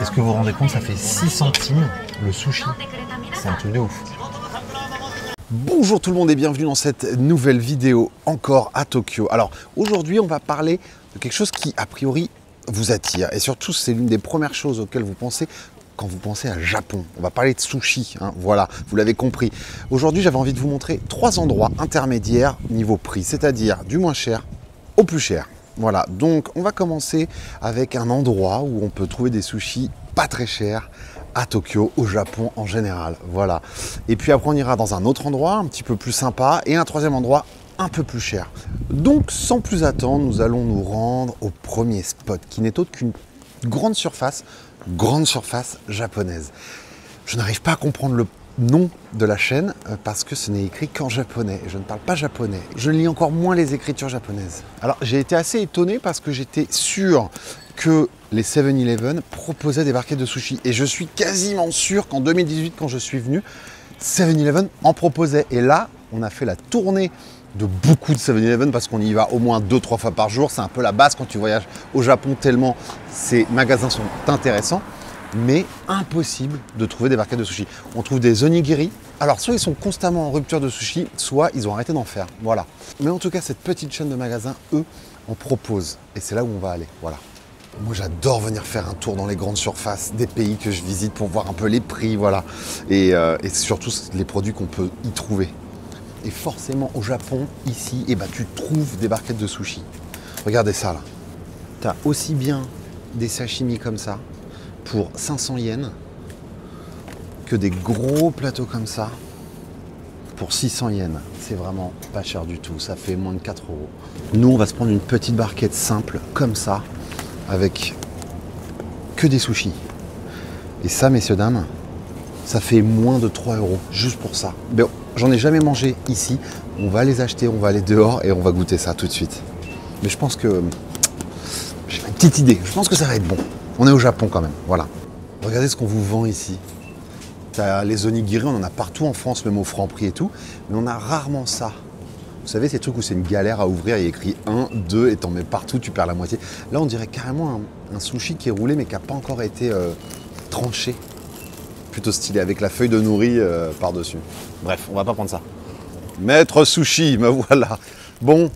Est-ce que vous vous rendez compte, ça fait 6 centimes le sushi. C'est un truc de ouf. Bonjour tout le monde et bienvenue dans cette nouvelle vidéo encore à Tokyo. Alors aujourd'hui on va parler de quelque chose qui a priori vous attire et surtout c'est l'une des premières choses auxquelles vous pensez quand vous pensez à Japon. On va parler de sushi, hein, voilà, vous l'avez compris. Aujourd'hui j'avais envie de vous montrer 3 endroits intermédiaires niveau prix, c'est-à-dire du moins cher au plus cher. Voilà, donc on va commencer avec un endroit où on peut trouver des sushis pas très chers à Tokyo, au Japon en général, voilà. Et puis après on ira dans un autre endroit un petit peu plus sympa et un troisième endroit un peu plus cher. Donc sans plus attendre, nous allons nous rendre au premier spot qui n'est autre qu'une grande surface japonaise. Je n'arrive pas à comprendre le nom de la chaîne parce que ce n'est écrit qu'en japonais et je ne parle pas japonais. Je lis encore moins les écritures japonaises. Alors j'ai été assez étonné parce que j'étais sûr que les 7-Eleven proposaient des barquettes de sushi et je suis quasiment sûr qu'en 2018 quand je suis venu, 7-Eleven en proposait et là on a fait la tournée de beaucoup de 7-Eleven parce qu'on y va au moins 2-3 fois par jour. C'est un peu la base quand tu voyages au Japon tellement ces magasins sont intéressants. Mais impossible de trouver des barquettes de sushi. On trouve des onigiri. Alors soit ils sont constamment en rupture de sushi, soit ils ont arrêté d'en faire. Voilà. Mais en tout cas, cette petite chaîne de magasins, eux, en proposent. Et c'est là où on va aller. Voilà. Moi, j'adore venir faire un tour dans les grandes surfaces des pays que je visite pour voir un peu les prix, voilà. Et surtout les produits qu'on peut y trouver. Et forcément, au Japon, ici, eh ben, tu trouves des barquettes de sushi. Regardez ça, là. Tu as aussi bien des sashimi comme ça, pour 500 yens, que des gros plateaux comme ça pour 600 yens. C'est vraiment pas cher du tout, ça fait moins de 4 €. Nous, on va se prendre une petite barquette simple, comme ça, avec que des sushis. Et ça, messieurs, dames, ça fait moins de 3 €, juste pour ça. Bon, j'en ai jamais mangé ici, on va les acheter, on va aller dehors et on va goûter ça tout de suite. Mais je pense que j'ai une petite idée, je pense que ça va être bon. On est au Japon quand même, voilà. Regardez ce qu'on vous vend ici. T'as les onigiri, on en a partout en France, même au Franprix et tout, mais on a rarement ça. Vous savez, ces trucs où c'est une galère à ouvrir, il y a écrit 1, 2 et t'en mets partout, tu perds la moitié. Là, on dirait carrément un sushi qui est roulé mais qui n'a pas encore été tranché. Plutôt stylé, avec la feuille de nourri par-dessus. Bref, on va pas prendre ça. Maître sushi, me voilà. Bon,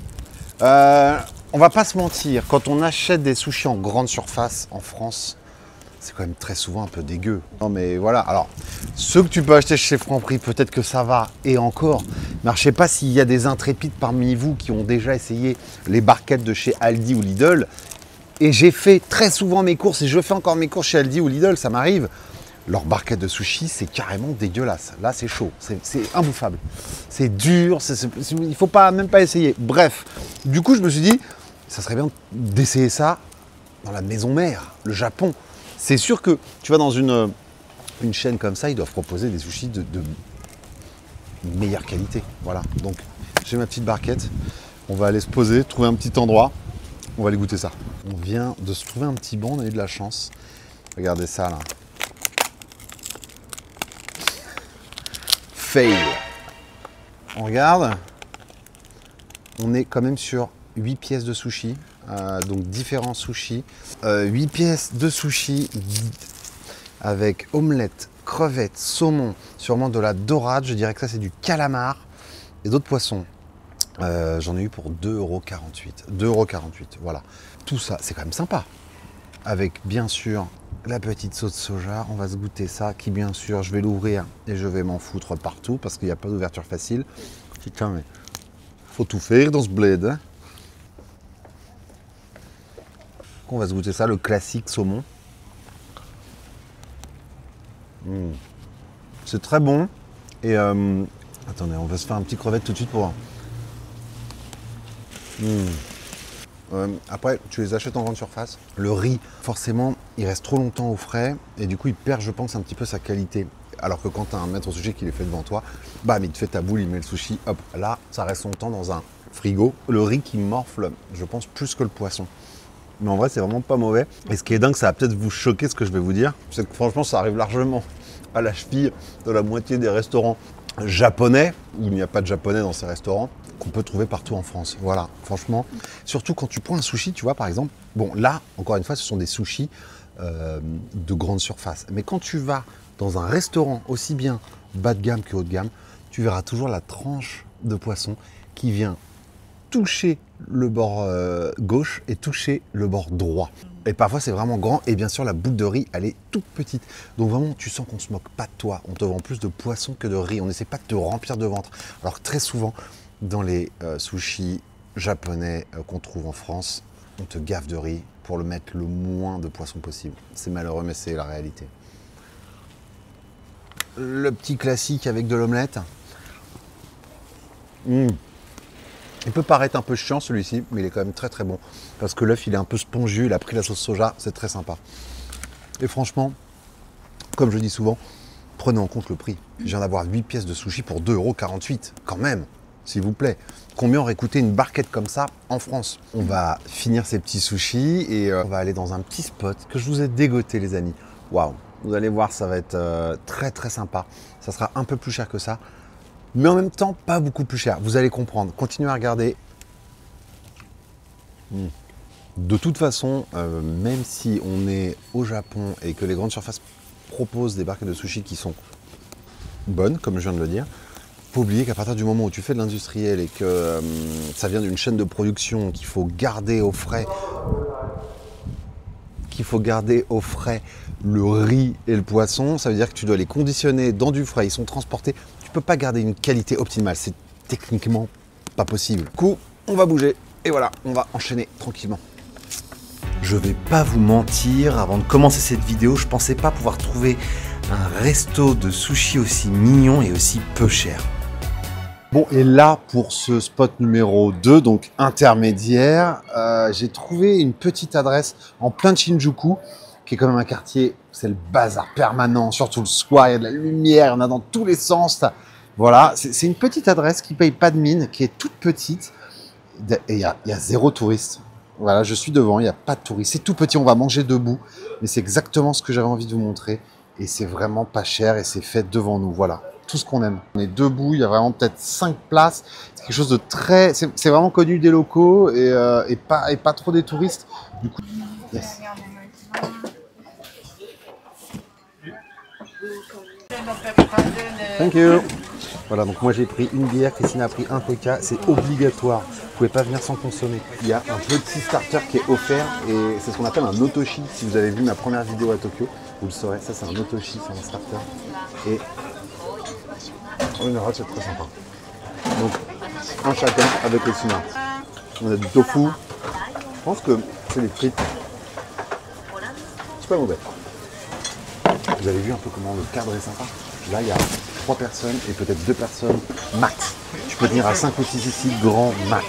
on va pas se mentir, quand on achète des sushis en grande surface en France, c'est quand même très souvent un peu dégueu. Non mais voilà, alors, ceux que tu peux acheter chez Franprix, peut-être que ça va, et encore. Mais je sais pas s'il y a des intrépides parmi vous qui ont déjà essayé les barquettes de chez Aldi ou Lidl. Et j'ai fait très souvent mes courses, et je fais encore mes courses chez Aldi ou Lidl, ça m'arrive. Leur barquette de sushi, c'est carrément dégueulasse. Là, c'est chaud, c'est imbouffable. C'est dur, il ne faut même pas essayer. Bref, du coup, je me suis dit, ça serait bien d'essayer ça dans la maison mère, le Japon. C'est sûr que tu vas dans une chaîne comme ça, ils doivent proposer des sushis de meilleure qualité. Voilà, donc j'ai ma petite barquette. On va aller se poser, trouver un petit endroit. On va aller goûter ça. On vient de se trouver un petit banc, on a eu de la chance. Regardez ça là. Fail. On regarde. On est quand même sur 8 pièces de sushi. Donc différents sushis. 8 pièces de sushis avec omelette, crevettes, saumon, sûrement de la dorade. Je dirais que ça c'est du calamar et d'autres poissons. J'en ai eu pour 2,48 €. 2,48 €, voilà. Tout ça, c'est quand même sympa. Avec bien sûr la petite sauce soja, on va se goûter ça, qui bien sûr, je vais l'ouvrir et je vais m'en foutre partout parce qu'il n'y a pas d'ouverture facile. Putain, mais faut tout faire dans ce bled. Hein. On va se goûter ça, le classique saumon. C'est très bon. Et attendez, on va se faire un petit crevette tout de suite pour voir. Après, tu les achètes en grande surface. Le riz, forcément, il reste trop longtemps au frais et du coup, il perd, je pense, un petit peu sa qualité. Alors que quand tu as un maître sushi qui les fait devant toi, bam, il te fait ta boule, il met le sushi, hop, là, ça reste longtemps dans un frigo. Le riz qui morfle, je pense, plus que le poisson. Mais en vrai, c'est vraiment pas mauvais. Et ce qui est dingue, ça va peut-être vous choquer ce que je vais vous dire. C'est que franchement, ça arrive largement à la cheville de la moitié des restaurants japonais, où il n'y a pas de japonais dans ces restaurants, qu'on peut trouver partout en France. Voilà, franchement. Surtout quand tu prends un sushi, tu vois, par exemple. Bon, là, encore une fois, ce sont des sushis de grande surface. Mais quand tu vas dans un restaurant aussi bien bas de gamme que haut de gamme, tu verras toujours la tranche de poisson qui vient toucher le bord gauche et toucher le bord droit. Et parfois c'est vraiment grand et bien sûr la boucle de riz elle est toute petite. Donc vraiment tu sens qu'on se moque pas de toi. On te vend plus de poisson que de riz. On n'essaie pas de te remplir de ventre. Alors que très souvent dans les sushis japonais qu'on trouve en France, on te gaffe de riz pour le mettre le moins de poisson possible. C'est malheureux mais c'est la réalité. Le petit classique avec de l'omelette. Il peut paraître un peu chiant celui-ci, mais il est quand même très très bon. Parce que l'œuf il est un peu spongieux, il a pris la sauce soja, c'est très sympa. Et franchement, comme je dis souvent, prenez en compte le prix. Je viens d'avoir 8 pièces de sushi pour 2,48 € quand même, s'il vous plaît. Combien aurait coûté une barquette comme ça en France? On va finir ces petits sushis et on va aller dans un petit spot que je vous ai dégoté les amis. Waouh, vous allez voir, ça va être très très sympa. Ça sera un peu plus cher que ça. Mais en même temps, pas beaucoup plus cher. Vous allez comprendre. Continuez à regarder. De toute façon, même si on est au Japon et que les grandes surfaces proposent des barquettes de sushi qui sont bonnes, comme je viens de le dire, il faut oublier qu'à partir du moment où tu fais de l'industriel et que ça vient d'une chaîne de production qu'il faut garder au frais, le riz et le poisson, ça veut dire que tu dois les conditionner dans du frais. Ils sont transportés. Tu peux pas garder une qualité optimale, c'est techniquement pas possible. Du coup, on va bouger et voilà, on va enchaîner tranquillement. Je vais pas vous mentir, avant de commencer cette vidéo, je pensais pas pouvoir trouver un resto de sushi aussi mignon et aussi peu cher. Bon, et là, pour ce spot numéro 2, donc intermédiaire, j'ai trouvé une petite adresse en plein de Shinjuku, qui est quand même un quartier, c'est le bazar permanent, surtout le soir, il y a de la lumière, il y en a dans tous les sens. Voilà, c'est une petite adresse qui paye pas de mine, qui est toute petite, et il y a 0 touriste. Voilà, je suis devant, il n'y a pas de touristes. C'est tout petit, on va manger debout, mais c'est exactement ce que j'avais envie de vous montrer. Et c'est vraiment pas cher et c'est fait devant nous, voilà. Tout ce qu'on aime. On est debout, il y a vraiment peut-être 5 places. C'est quelque chose de très... C'est vraiment connu des locaux et pas trop des touristes. Du coup, yes. Thank you. Voilà, donc moi j'ai pris une bière, Christine a pris un coca, c'est obligatoire. Vous pouvez pas venir sans consommer. Il y a un petit starter qui est offert et c'est ce qu'on appelle un otoshi. Si vous avez vu ma première vidéo à Tokyo, vous le saurez. Ça c'est un otoshi, c'est un starter. Et en général c'est très sympa. Donc un chacun avec le sima. On a du tofu. Je pense que c'est des frites. C'est pas mauvais. Vous avez vu un peu comment le cadre est sympa. Là il y a 3 personnes et peut-être 2 personnes max. Tu peux tenir à 5 ou 6 ici, grand max.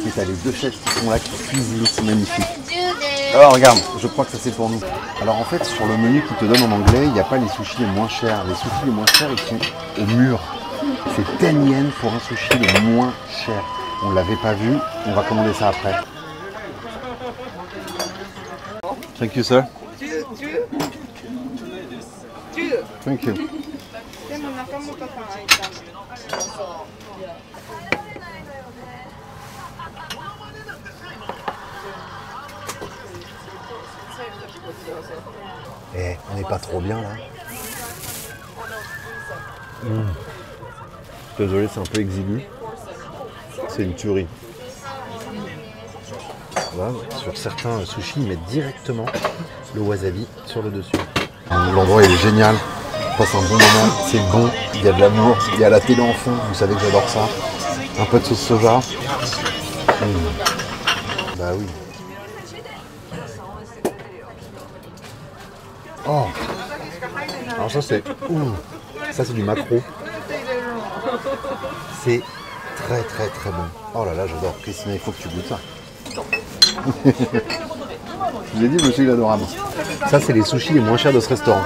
Et tu as les 2 chefs qui sont là, qui cuisinent, c'est magnifique. Alors regarde, je crois que ça c'est pour nous. Alors en fait, sur le menu qu'ils te donnent en anglais, il n'y a pas les sushis les moins chers. Les sushis les moins chers, ils sont au mur. C'est 10 yens pour un sushi le moins cher. On ne l'avait pas vu, on va commander ça après. Thank you, sir. Thank you. Eh, on n'est pas trop bien là. Désolé, c'est un peu exigu. C'est une tuerie. Voilà, sur certains sushis, ils mettent directement le wasabi sur le dessus. L'endroit il est génial. On passe un bon moment, c'est bon, il y a de l'amour, il y a la télé en fond, vous savez que j'adore ça. Un peu de sauce soja. Bah oui. Oh. Alors ça c'est... Ça c'est du maquereau. C'est très très très bon. Oh là là, j'adore. Christina, il faut que tu goûtes ça. Je vous ai dit, monsieur il est adorable. Ça c'est les sushis les moins chers de ce restaurant.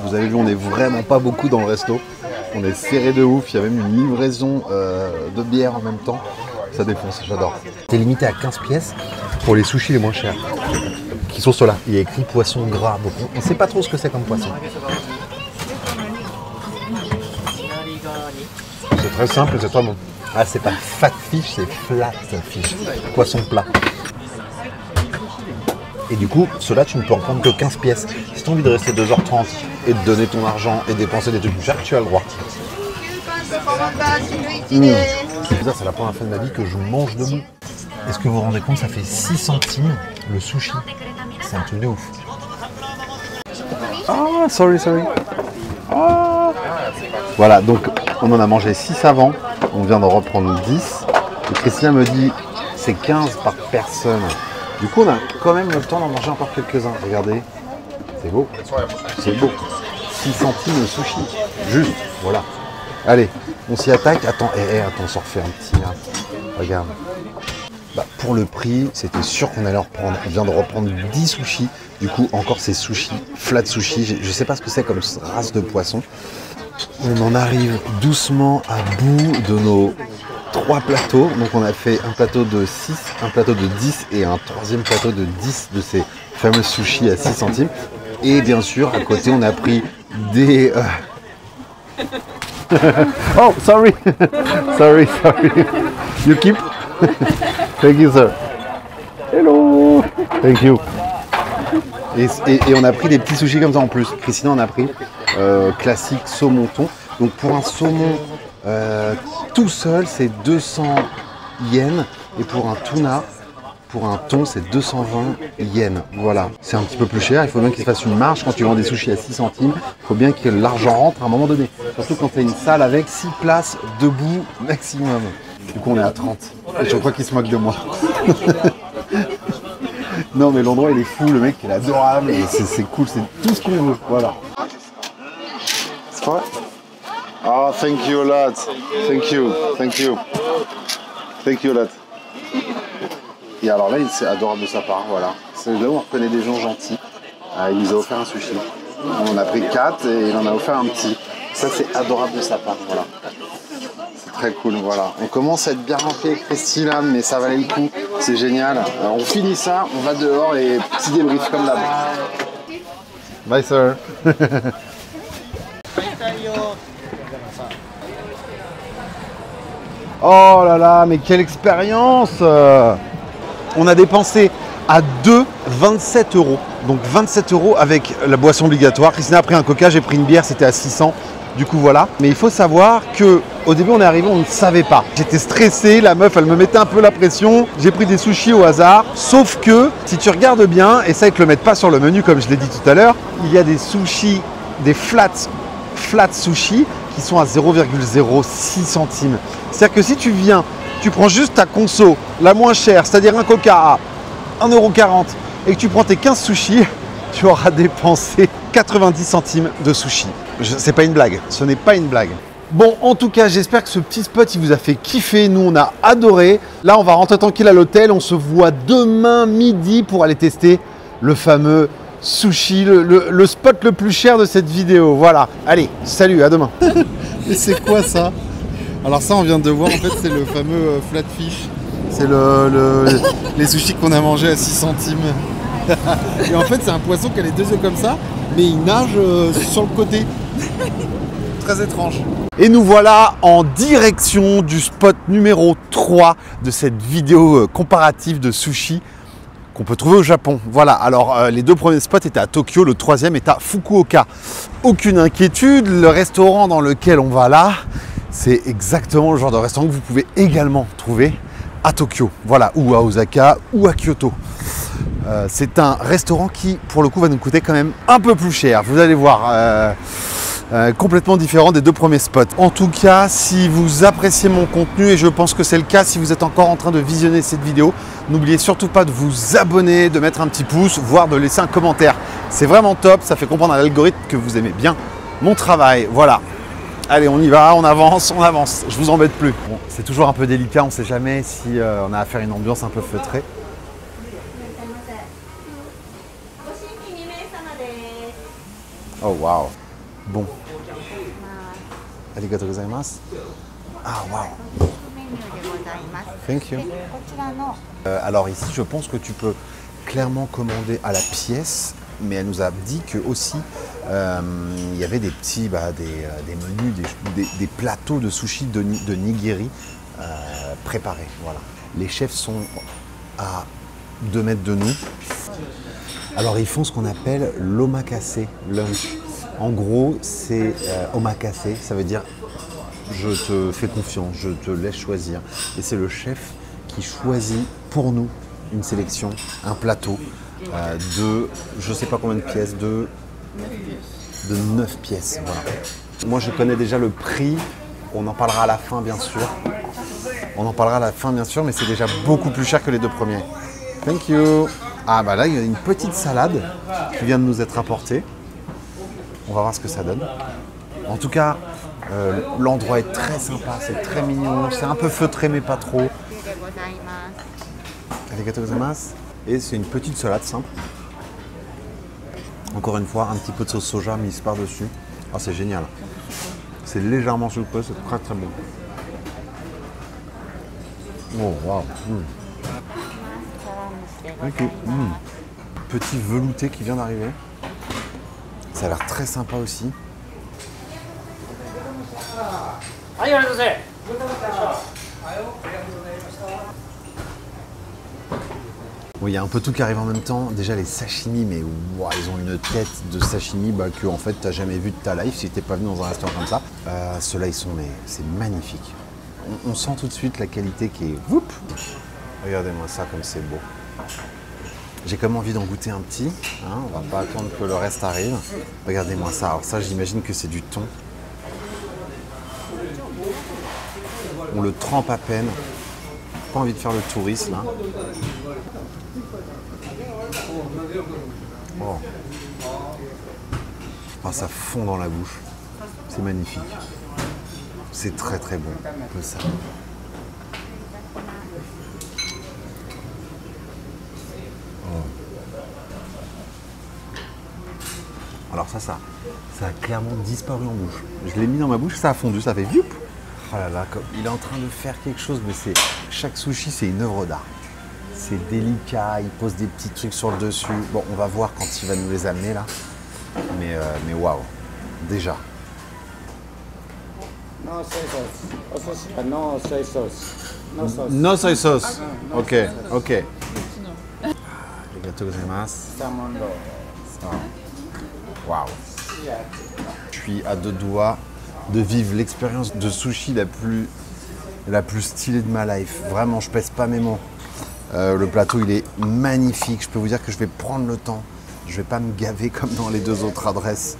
Vous avez vu, on n'est vraiment pas beaucoup dans le resto. On est serré de ouf. Il y a même une livraison de bière en même temps. Ça défonce, j'adore. C'est limité à 15 pièces pour les sushis les moins chers. Qui sont ceux-là. Il y a écrit poisson gras. Donc on ne sait pas trop ce que c'est comme poisson. C'est très simple et c'est très bon. Ah, c'est pas fat fish, c'est flat fish. Poisson plat. Et du coup, ceux-là, tu ne peux en prendre que 15 pièces. Si tu as envie de rester 2h30 et de donner ton argent et dépenser des trucs plus chers, tu as le droit. Ça, c'est la première fois de ma vie que je mange debout. Est-ce que vous vous rendez compte, ça fait 6 centimes le sushi. C'est un truc de ouf. Ah, sorry. Ah. Voilà, donc on en a mangé 6 avant. On vient d'en reprendre 10. Et Christina me dit, c'est 15 par personne. Du coup, on a quand même le temps d'en manger encore quelques-uns. Regardez, c'est beau. C'est beau. 6 centimes le sushi. Juste, voilà. Allez, on s'y attaque. Attends, attends, on s'en refait un petit là. Regarde. Bah, pour le prix, c'était sûr qu'on allait en reprendre. On vient de reprendre 10 sushis. Du coup, encore ces sushis, flat sushi. Je sais pas ce que c'est comme race de poisson. On en arrive doucement à bout de nos 3 plateaux. Donc on a fait un plateau de 6, un plateau de 10 et un troisième plateau de 10 de ces fameux sushis à 6 centimes. Et bien sûr, à côté, on a pris des... Oh, sorry. sorry. You keep? Thank you, sir. Hello. Thank you. Et on a pris des petits sushis comme ça en plus. Christina en a pris classique saumon thon. Donc pour un saumon tout seul, c'est 200 yens. Et pour un tuna, pour un thon, c'est 220 yens. Voilà. C'est un petit peu plus cher. Il faut bien qu'il se fasse une marge. Quand tu vends des sushis à 6 centimes, il faut bien que l'argent rentre à un moment donné. Surtout quand tu as une salle avec 6 places debout maximum. Du coup, on est à 30. Et je crois qu'il se moque de moi. Non, mais l'endroit, il est fou. Le mec, il est adorable. Et c'est cool. C'est tout ce qu'on veut. Voilà. C'est vrai? Oh, thank you a lot. Thank you. Thank you a lot. Et alors là, c'est adorable de sa part. Voilà. C'est là où on reconnaît des gens gentils. Il nous a offert un sushi. On en a pris 4 et il en a offert un petit. Ça, c'est adorable de sa part. Voilà. Très cool, voilà. On commence à être bien rempli avec Christina, mais ça valait le coup. C'est génial. Alors, on finit ça, on va dehors et petit débrief comme d'hab. Bye, sir. Oh là là, mais quelle expérience! On a dépensé à 2 27 €. Donc 27 € avec la boisson obligatoire. Christina a pris un coca, j'ai pris une bière, c'était à 600. Du coup voilà, mais il faut savoir que au début on est arrivé, on ne savait pas. J'étais stressé, la meuf elle me mettait un peu la pression. J'ai pris des sushis au hasard, sauf que si tu regardes bien, et ça ils ne le mettent pas sur le menu comme je l'ai dit tout à l'heure, il y a des sushis, des flat sushis qui sont à 0,06 centimes. C'est-à-dire que si tu viens, tu prends juste ta conso, la moins chère, c'est-à-dire un coca à 1,40 € et que tu prends tes 15 sushis, tu auras dépensé 90 centimes de sushi. C'est pas une blague, ce n'est pas une blague. Bon, en tout cas, j'espère que ce petit spot, il vous a fait kiffer. Nous, on a adoré. Là, on va rentrer tranquille à l'hôtel. On se voit demain midi pour aller tester le fameux sushi, le spot le plus cher de cette vidéo. Voilà. Allez, salut, à demain. Et c'est quoi ça? Alors ça, on vient de voir, en fait, c'est le fameux flatfish. C'est les sushis qu'on a mangés à 6 centimes. Et en fait, c'est un poisson qui a les 2 yeux comme ça, mais il nage sur le côté. Très étrange. Et nous voilà en direction du spot numéro 3 de cette vidéo comparative de sushi qu'on peut trouver au Japon. Voilà, alors les 2 premiers spots étaient à Tokyo, le 3e est à Fukuoka. Aucune inquiétude, le restaurant dans lequel on va là, c'est exactement le genre de restaurant que vous pouvez également trouver à Tokyo. Voilà, ou à Osaka, ou à Kyoto. C'est un restaurant qui, pour le coup, va nous coûter quand même un peu plus cher. Vous allez voir, complètement différent des 2 premiers spots. En tout cas, si vous appréciez mon contenu, et je pense que c'est le cas si vous êtes encore en train de visionner cette vidéo, n'oubliez surtout pas de vous abonner, de mettre un petit pouce, voire de laisser un commentaire. C'est vraiment top, ça fait comprendre à l'algorithme que vous aimez bien mon travail. Voilà. Allez, on y va, on avance, je vous embête plus. Bon, c'est toujours un peu délicat, on ne sait jamais si on a affaire à une ambiance un peu feutrée. Oh waouh. Bon. Arigatou gozaimasu. Ah waouh. Thank you. Alors ici, je pense que tu peux clairement commander à la pièce, mais elle nous a dit que aussi il y avait des petits, des menus, des plateaux de sushi de nigiri préparé. Voilà. Les chefs sont à 2 mètres de nous. Alors ils font ce qu'on appelle l'omakase lunch. En gros, c'est omakase, ça veut dire je te fais confiance, je te laisse choisir. Et c'est le chef qui choisit pour nous une sélection, un plateau de je sais pas combien de pièces, de 9 pièces. Voilà. Moi je connais déjà le prix, on en parlera à la fin bien sûr. On en parlera à la fin bien sûr, mais c'est déjà beaucoup plus cher que les 2 premiers. Thank you. Ah bah là il y a une petite salade qui vient de nous être apportée. On va voir ce que ça donne. En tout cas, l'endroit est très sympa, c'est très mignon, c'est un peu feutré mais pas trop. Arigato gozaimasu. Et c'est une petite salade simple. Encore une fois, un petit peu de sauce soja mise par-dessus. Ah, c'est génial. C'est légèrement sucré, c'est très très bon. Oh, waouh. Okay. Petit velouté qui vient d'arriver. Ça a l'air très sympa aussi. Oui, il y a un peu tout qui arrive en même temps. Déjà les sashimi, mais wow, ils ont une tête de sashimi que en fait t'as jamais vu de ta life si t'es pas venu dans un restaurant comme ça. Ceux-là ils sont, mais c'est magnifique. On sent tout de suite la qualité qui est. Whoop. Regardez-moi ça comme c'est beau. J'ai comme envie d'en goûter un petit. Hein, on va pas attendre que le reste arrive. Regardez-moi ça. Alors ça, j'imagine que c'est du thon. On le trempe à peine. Pas envie de faire le touriste là. Oh. Oh, ça fond dans la bouche. C'est magnifique. C'est très très bon. Un peu ça. Alors ça a clairement disparu en bouche. Je l'ai mis dans ma bouche, ça a fondu, ça fait vioup. Oh là là, comme il est en train de faire quelque chose, mais chaque sushi c'est une œuvre d'art. C'est délicat, il pose des petits trucs sur le dessus. Bon, on va voir quand il va nous les amener là. Mais waouh, déjà. No soy sauce. No soy sauce. No sauce. No soy sauce. Ok, ok. Arigato gozaimasu. Salmon roll. Waouh. Je suis à 2 doigts de vivre l'expérience de sushi la plus stylée de ma life. Vraiment, je pèse pas mes mots. Le plateau, il est magnifique. Je peux vous dire que je vais prendre le temps. Je vais pas me gaver comme dans les 2 autres adresses.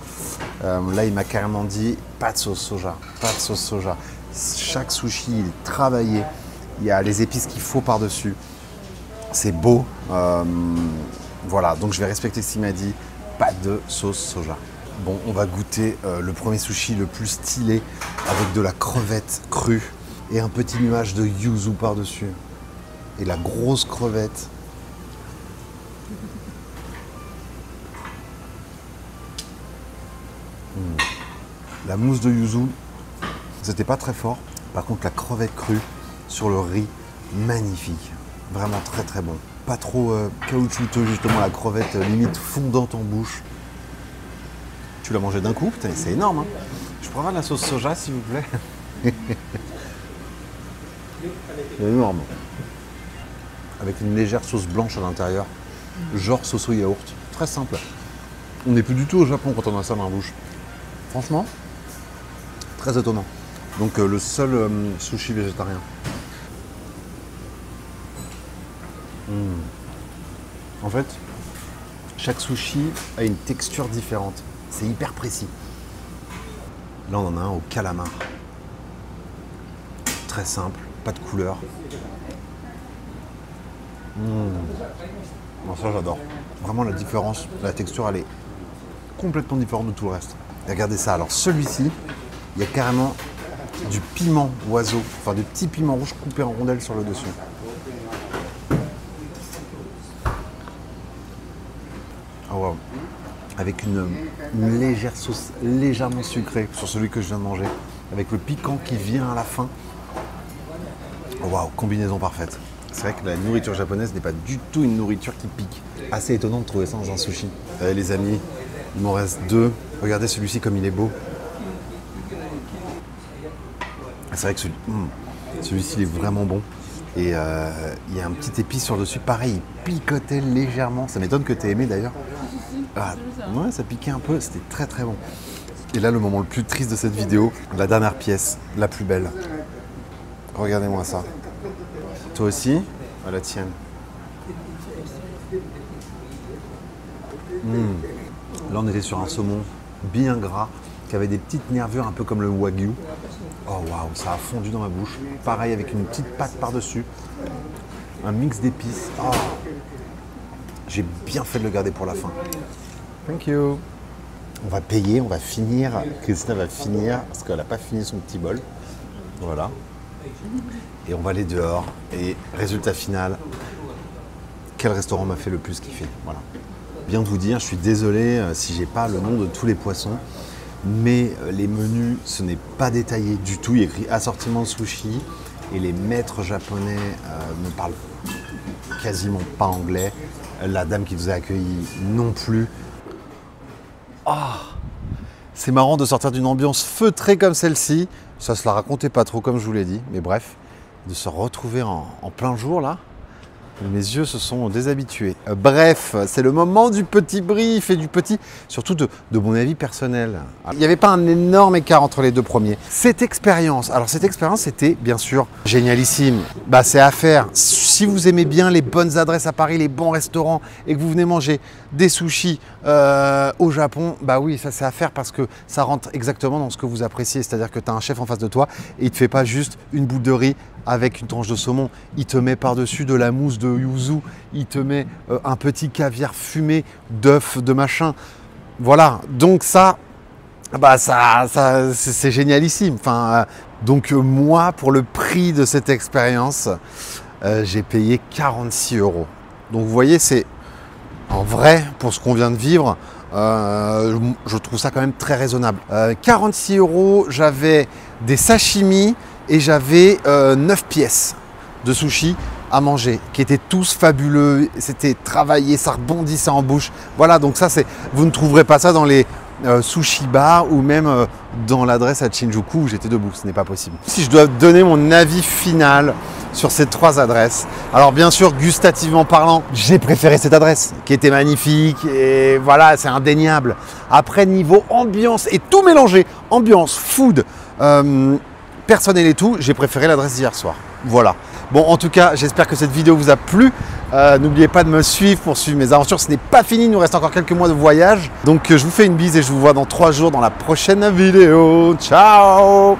Là, il m'a carrément dit pas de sauce soja, pas de sauce soja. Chaque sushi, il est travaillé. Il y a les épices qu'il faut par-dessus. C'est beau. Voilà, donc je vais respecter ce qu'il m'a dit. Pas de sauce soja. Bon, on va goûter le premier sushi le plus stylé avec de la crevette crue et un petit nuage de yuzu par-dessus. Et la grosse crevette. La mousse de yuzu, c'était pas très fort. Par contre, la crevette crue sur le riz, magnifique. Vraiment très très bon. Pas trop caoutchouteux, justement, la crevette limite fondante en bouche. Tu l'as mangé d'un coup, putain, c'est énorme. Hein. Je pourrais avoir de la sauce soja, s'il vous plaît. C'est énorme. Avec une légère sauce blanche à l'intérieur, genre sauce au yaourt. Très simple. On n'est plus du tout au Japon quand on a ça dans la bouche. Franchement, très étonnant. Donc le seul sushi végétarien. En fait, chaque sushi a une texture différente. C'est hyper précis. Là, on en a un au calamar. Très simple, pas de couleur. Bon, ça, j'adore. Vraiment, la différence, la texture, elle est complètement différente de tout le reste. Et regardez ça. Alors, celui-ci, il y a carrément du piment oiseau, enfin des petits piments rouges coupés en rondelles sur le dessus. Oh, wow. Avec une légère sauce légèrement sucrée sur celui que je viens de manger, avec le piquant qui vient à la fin. Oh, waouh, combinaison parfaite. C'est vrai que la nourriture japonaise n'est pas du tout une nourriture qui pique. Assez étonnant de trouver ça dans un sushi. Les amis, il m'en reste 2. Regardez celui-ci comme il est beau. C'est vrai que celui... Celui-ci, il est vraiment bon. Et il y a un petit épice sur le dessus. Pareil, il picotait légèrement. Ça m'étonne que tu aies aimé d'ailleurs. Ah, ouais, ça piquait un peu. C'était très très bon. Et là, le moment le plus triste de cette vidéo, la dernière pièce, la plus belle. Regardez-moi ça. Toi aussi? À la tienne. Là, on était sur un saumon bien gras, qui avait des petites nervures un peu comme le wagyu. Oh waouh, ça a fondu dans ma bouche. Pareil avec une petite pâte par-dessus. Un mix d'épices. Oh. J'ai bien fait de le garder pour la fin. Thank you. On va payer, on va finir. Christina va finir parce qu'elle n'a pas fini son petit bol. Voilà. Et on va aller dehors. Et résultat final, quel restaurant m'a fait le plus kiffer? Voilà. Bien de vous dire, je suis désolé si j'ai pas le nom de tous les poissons. Mais les menus, ce n'est pas détaillé du tout. Il y a écrit assortiment de sushi et les maîtres japonais ne parlent quasiment pas anglais. La dame qui vous a accueilli non plus. C'est marrant de sortir d'une ambiance feutrée comme celle-ci. Ça se la racontait pas trop comme je vous l'ai dit, mais bref, de se retrouver en plein jour là. Mes yeux se sont déshabitués. Bref, c'est le moment du petit brief et du petit, surtout de mon avis personnel. Il n'y avait pas un énorme écart entre les deux premiers. Cette expérience, c'était bien sûr génialissime. Bah, c'est à faire. Si vous aimez bien les bonnes adresses à Paris, les bons restaurants et que vous venez manger des sushis au Japon, bah oui, ça c'est à faire parce que ça rentre exactement dans ce que vous appréciez. C'est-à-dire que tu as un chef en face de toi et il ne te fait pas juste une boule de riz avec une tranche de saumon. Il te met par-dessus de la mousse de yuzu, il te met un petit caviar fumé d'œufs, de machin. Voilà, donc ça c'est génialissime. Enfin, donc moi, pour le prix de cette expérience, j'ai payé 46 €. Donc vous voyez, c'est en vrai, pour ce qu'on vient de vivre, je trouve ça quand même très raisonnable. 46 €, j'avais des sashimi et j'avais 9 pièces de sushi à manger, qui étaient tous fabuleux. C'était travaillé, ça rebondissait en bouche. Voilà, donc ça, vous ne trouverez pas ça dans les sushi bars ou même dans l'adresse à Shinjuku où j'étais debout. Ce n'est pas possible. Si je dois donner mon avis final sur ces 3 adresses, alors bien sûr, gustativement parlant, j'ai préféré cette adresse qui était magnifique et voilà, c'est indéniable. Après, niveau ambiance et tout mélangé, ambiance, food, personnel et tout, j'ai préféré l'adresse d'hier soir. Voilà. Bon, en tout cas, j'espère que cette vidéo vous a plu. N'oubliez pas de me suivre pour suivre mes aventures. Ce n'est pas fini, il nous reste encore quelques mois de voyage. Donc, je vous fais une bise et je vous vois dans 3 jours dans la prochaine vidéo. Ciao!